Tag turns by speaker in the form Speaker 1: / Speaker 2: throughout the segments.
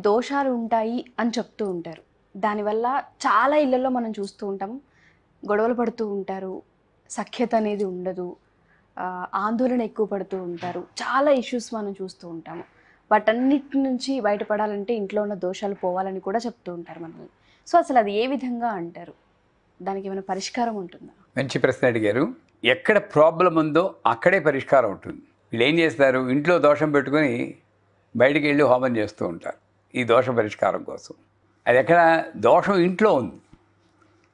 Speaker 1: దోషాలు ఉంటాయి అని చెప్తూ ఉంటారు. దానివల్ల చాలా ఇళ్లలో మనం చూస్తూ ఉంటాం. గొడవలు పడుతూ ఉంటారు. సఖ్యత అనేది ఉండదు. ఆందోళన ఎక్కువ పడుతూ ఉంటారు. చాలా ఇష్యూస్ మనం చూస్తూ ఉంటాము. వాటన్నిటి నుంచి బయటపడాలంటే ఇంట్లో ఉన్న దోషాలు పోవాలని కూడా చెప్తూ ఉంటారు మనల్ని. సో అసలు అది ఏ విధంగా అంటారు? దానికి ఏమైనా పరిష్కారం ఉంటుందా?
Speaker 2: మంచి ప్రశ్న అడిగారు. ఎక్కడ ప్రాబ్లం ఉందో అక్కడే పరిష్కారం ఉంటుంది. వీళ్ళు ఏం చేస్తారు, ఇంట్లో దోషం పెట్టుకొని బయటికి వెళ్ళి హోమం చేస్తూ ఉంటారు ఈ దోష పరిష్కారం కోసం. అది ఎక్కడ దోషం ఇంట్లో ఉంది.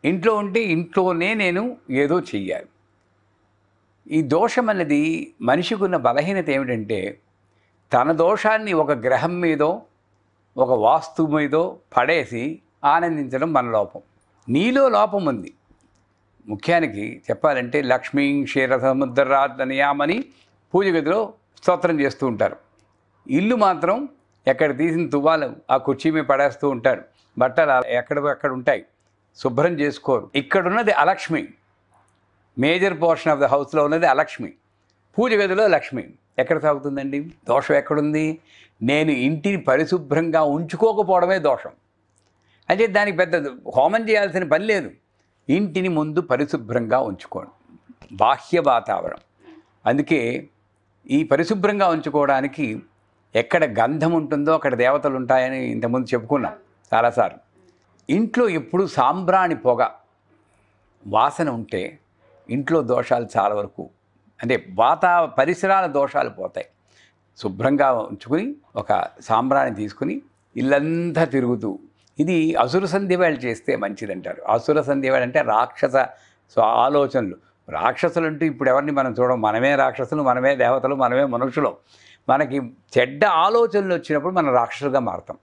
Speaker 2: ఇంట్లో ఉంటే ఇంట్లోనే నేను ఏదో చెయ్యాలి. ఈ దోషం అన్నది మనిషికి ఉన్న బలహీనత ఏమిటంటే, తన దోషాన్ని ఒక గ్రహం మీదో ఒక వాస్తు మీదో పడేసి ఆనందించడం మన లోపం. నీలో లోపం ఉంది. ముఖ్యానికి చెప్పాలంటే లక్ష్మీ క్షీరసముద్రరాధనయామని పూజ గదిలో స్తోత్రం చేస్తూ ఉంటారు. ఇల్లు మాత్రం ఎక్కడ తీసిన తువ్వాలు ఆ కుర్చీ మీద పడేస్తూ ఉంటారు. బట్టలు ఎక్కడ ఉంటాయి, శుభ్రం చేసుకోరు. ఇక్కడున్నది అలక్ష్మి. మేజర్ పోర్షన్ ఆఫ్ ద హౌస్లో ఉన్నది అలక్ష్మి. పూజ గదిలో లక్ష్మి. ఎక్కడ సాగుతుందండి? దోషం ఎక్కడుంది? నేను ఇంటిని పరిశుభ్రంగా ఉంచుకోకపోవడమే దోషం. అంటే దానికి పెద్ద హోమం చేయాల్సిన పని లేదు. ఇంటిని ముందు పరిశుభ్రంగా ఉంచుకోండి, బాహ్య వాతావరణం. అందుకే ఈ పరిశుభ్రంగా ఉంచుకోవడానికి ఎక్కడ గంధం ఉంటుందో అక్కడ దేవతలు ఉంటాయని ఇంతకుముందు చెప్పుకున్నాం చాలాసార్లు. ఇంట్లో ఎప్పుడు సాంబ్రాణి పొగ వాసన ఉంటే ఇంట్లో దోషాలు చాలా వరకు, అంటే పరిసరాల దోషాలు పోతాయి. శుభ్రంగా ఉంచుకుని ఒక సాంబ్రాణి తీసుకుని ఇల్లంతా తిరుగుతూ, ఇది అసుర సంధ్యవేళ చేస్తే మంచిదంటారు. అసుర సంధ్యవేళ అంటే రాక్షస ఆలోచనలు. రాక్షసులు అంటూ ఇప్పుడు ఎవరిని మనం చూడం. మనమే రాక్షసులు, మనమే దేవతలు, మనమే మనుషులు. మనకి చెడ్డ ఆలోచనలు వచ్చినప్పుడు మనం రాక్షసులుగా మారుతాం.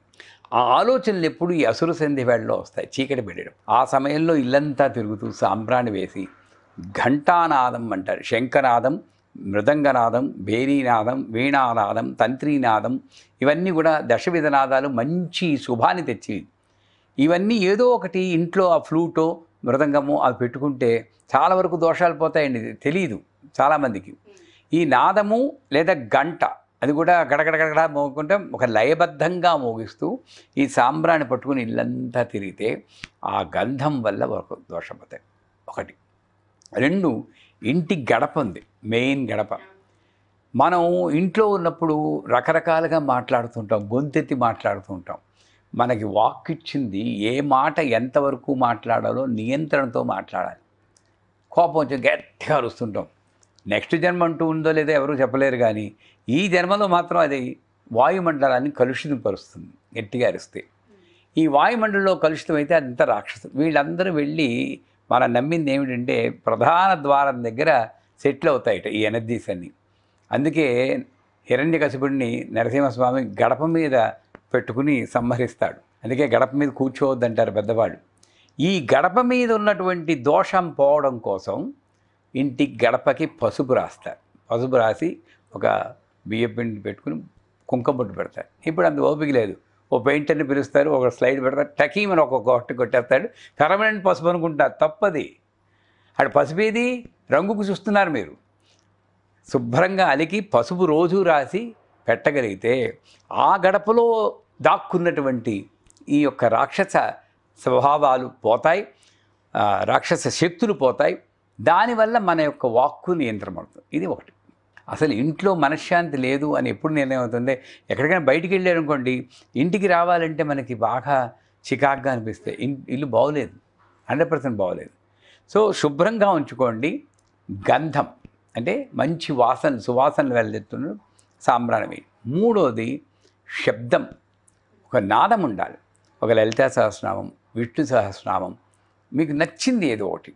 Speaker 2: ఆ ఆలోచనలు ఎప్పుడు ఈ అసుర సంధ్యవేళలో వస్తాయి, చీకటి పెట్టడం. ఆ సమయంలో ఇల్లంతా తిరుగుతూ సాంబ్రాణి వేసి ఘంటానాదం అంటారు. శంఖనాదం, మృదంగనాదం, బేరీనాదం, వీణానాదం, తంత్రీనాదం, ఇవన్నీ కూడా దశవిధనాదాలు మంచి శుభాన్ని తెచ్చి, ఇవన్నీ ఏదో ఒకటి ఇంట్లో ఆ ఫ్లూటో మృదంగమో అవి పెట్టుకుంటే చాలా వరకు దోషాలు పోతాయండి. ఇది తెలియదు చాలామందికి. ఈ నాదము లేదా గంట, అది కూడా గడగడగడ మోగుకుంటే ఒక లయబద్ధంగా మోగిస్తూ ఈ సాంబ్రాన్ని పట్టుకుని ఇల్లంతా తిరిగితే ఆ గంధం వల్ల ఒక దోషం పోతాయి. ఒకటి. రెండు, ఇంటి గడప ఉంది, మెయిన్ గడప. మనం ఇంట్లో ఉన్నప్పుడు రకరకాలుగా మాట్లాడుతుంటాం, గొంతెత్తి మాట్లాడుతుంటాం. మనకి వాక్ ఇచ్చింది ఏ మాట ఎంతవరకు మాట్లాడాలో నియంత్రణతో మాట్లాడాలి. కోపం వచ్చి గట్టిగా అరుస్తుంటాం. నెక్స్ట్ జన్మ అంటూ ఉందో లేదో ఎవరూ చెప్పలేరు, కానీ ఈ జన్మలో మాత్రం అది వాయుమండలాన్ని కలుషితపరుస్తుంది గట్టిగా అరిస్తే. ఈ వాయుమండలంలో కలుషితమైతే అదంతా రాక్షసులు. వీళ్ళందరూ వెళ్ళి మనం నమ్మింది ఏమిటంటే ప్రధాన ద్వారం దగ్గర సెటిల్ అవుతాయిట ఈ ఎనర్జీస్ అన్నీ. అందుకే హిరణ్యకశిపుడిని నరసింహస్వామి గడప మీద పెట్టుకుని సంహరిస్తాడు. అందుకే గడప మీద కూర్చోవద్దంటారు పెద్దవాళ్ళు. ఈ గడప మీద ఉన్నటువంటి దోషం పోవడం కోసం ఇంటి గడపకి పసుపు రాస్తారు. పసుపు రాసి ఒక బియ్యం పిండి పెట్టుకుని కుంకుమ బొట్టు పెడతారు. ఇప్పుడు అంత ఓపిక లేదు. ఓ పెయింటర్ని పిలుస్తారు, ఒక స్లైడ్ పెడతారు, టకీమని ఒక కొట్టు కొట్టేస్తాడు. పర్మనెంట్ పసుపు అనుకుంటారు, తప్పది. అక్కడ పసుపు ఏది? రంగుకు చూస్తున్నారు మీరు. శుభ్రంగా అలికి పసుపు రోజు రాసి పెట్టగలిగితే ఆ గడపలో దాక్కున్నటువంటి ఈ యొక్క రాక్షస స్వభావాలు పోతాయి, రాక్షస శక్తులు పోతాయి. దానివల్ల మన యొక్క వాక్కు నియంత్రణ పడుతుంది. ఇది ఒకటి. అసలు ఇంట్లో మనశ్శాంతి లేదు అని ఎప్పుడు నిర్ణయం అవుతుంది? ఎక్కడికైనా బయటికి వెళ్ళారనుకోండి, ఇంటికి రావాలంటే మనకి బాగా చికాగ్గా అనిపిస్తే ఇల్లు బాగోలేదు, 100% బాగోలేదు. సో శుభ్రంగా ఉంచుకోండి. గంధం అంటే మంచి సువాసనలు వెళ్ళెత్తున్న సాంబ్రాణి. మూడోది శబ్దం, ఒక నాదం ఉండాలి. ఒక లలితా సహస్రనామం, విష్ణు సహస్రనామం, మీకు నచ్చింది ఏదో ఒకటి,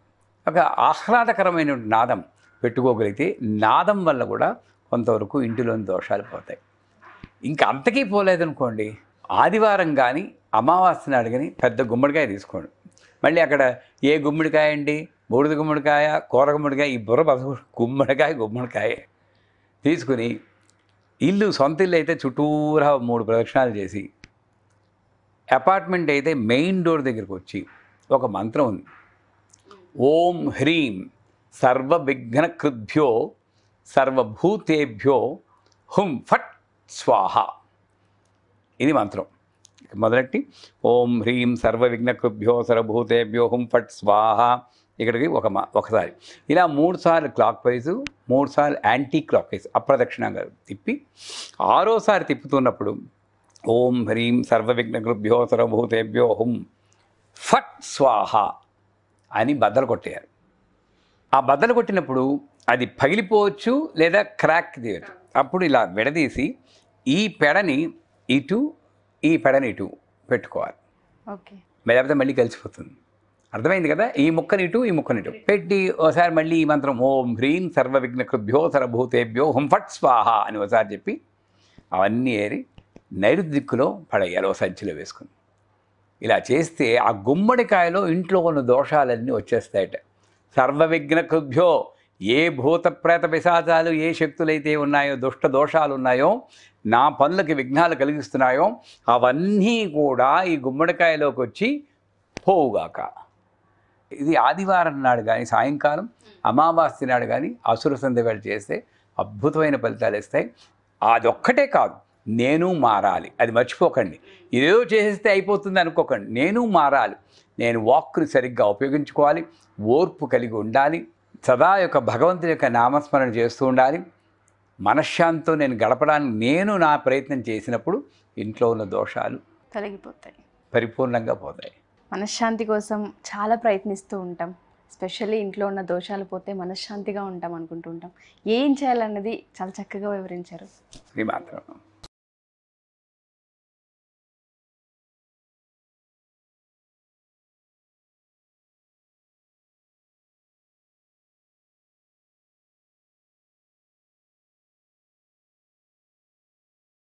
Speaker 2: ఒక ఆహ్లాదకరమైన నాదం పెట్టుకోగలిగితే నాదం వల్ల కూడా కొంతవరకు ఇంటిలోని దోషాలు పోతాయి. ఇంకా అంతకీ పోలేదనుకోండి, ఆదివారం కానీ అమావాస్య నాడు కానీ పెద్ద గుమ్మడికాయ తీసుకోండి. మళ్ళీ అక్కడ ఏ గుమ్మడికాయ అండి, బూడిద గుమ్మడికాయ, కూర గుమ్మడికాయ, ఈ బుర్ర గుమ్మడికాయ తీసుకుని ఇల్లు, సొంత ఇల్లు అయితే చుట్టూరా 3 ప్రదక్షిణాలు చేసి, అపార్ట్మెంట్ అయితే మెయిన్ డోర్ దగ్గరికి వచ్చి ఒక మంత్రం ఉంది. ఓం హ్రీం సర్వవిఘ్నకృద్భ్యో సర్వభూతేభ్యో హుం ఫట్ స్వాహ. ఇది మంత్రం. మొదలెట్టి ఓం హ్రీం సర్వ విఘ్నకృభ్యో సర్వభూతేభ్యో హుం ఫట్ స్వాహ, ఇక్కడికి ఒకసారి ఇలా 3 సార్లు క్లాక్ వైజు, 3 సార్లు యాంటీ క్లాక్ వైజ్ అప్రదక్షిణంగా తిప్పి 6వసారి తిప్పుతున్నప్పుడు ఓం హ్రీం సర్వ విఘ్నకృభ్యో సర్వభూతేభ్యో హుం ఫట్ స్వాహ అని బద్దలు కొట్టేయాలి. ఆ బద్దలు కొట్టినప్పుడు అది పగిలిపోవచ్చు లేదా క్రాక్ తీయచ్చు. అప్పుడు ఇలా విడదీసి ఈ పెడని ఇటు, ఈ పెడని ఇటు పెట్టుకోవాలి.
Speaker 1: ఓకే.
Speaker 2: లేకపోతే మళ్ళీ కలిసిపోతుంది. అర్థమైంది కదా? ఈ ముక్కని ఇటు, ఈ ముక్కని ఇటు పెట్టి ఒకసారి మళ్ళీ ఈ మంత్రం ఓం హ్రీం సర్వ విఘ్నకృభ్యో సర్వభూతేభ్యో హుం ఫట్ స్వాహ అని ఒకసారి చెప్పి అవన్నీ ఏరి నైరుతి దిక్కులో పడేయాలి, ఓ సంచిలో వేసుకుని. ఇలా చేస్తే ఆ గుమ్మడికాయలో ఇంట్లో ఉన్న దోషాలన్నీ వచ్చేస్తాయట. సర్వ విఘ్నకృభ్యో, ఏ భూత ప్రేత పిశాచాలు, ఏ శక్తులైతే ఉన్నాయో, దుష్ట దోషాలు ఉన్నాయో, నా పనులకి విఘ్నాలు కలిగిస్తున్నాయో అవన్నీ కూడా ఈ గుమ్మడికాయలోకి వచ్చి పోవుగాక. ఇది ఆదివారం నాడు కానీ, సాయంకాలం అమావాస్య నాడు కానీ అసుర సంధ్య వేళ చేస్తే అద్భుతమైన ఫలితాలు ఇస్తాయి. అదొక్కటే కాదు, నేను మారాలి, అది మర్చిపోకండి. ఇదేదో చేసేస్తే అయిపోతుంది అనుకోకండి. నేను మారాలి, నేను వాక్కుని సరిగ్గా ఉపయోగించుకోవాలి, ఓర్పు కలిగి ఉండాలి, సదా యొక్క భగవంతుని యొక్క నామస్మరణ చేస్తూ ఉండాలి. మనశ్శాంతితో నేను గడపడానికి నేను నా ప్రయత్నం చేసినప్పుడు ఇంట్లో ఉన్న దోషాలు
Speaker 1: తొలగిపోతాయి,
Speaker 2: పరిపూర్ణంగా పోతాయి.
Speaker 1: మనశ్శాంతి కోసం చాలా ప్రయత్నిస్తూ ఉంటాం. స్పెషల్లీ ఇంట్లో ఉన్న దోషాలు పోతే మనశ్శాంతిగా ఉంటాం అనుకుంటూ ఉంటాం. ఏం చేయాలన్నది చాలా చక్కగా వివరించారు.
Speaker 2: శ్రీమాత్రం.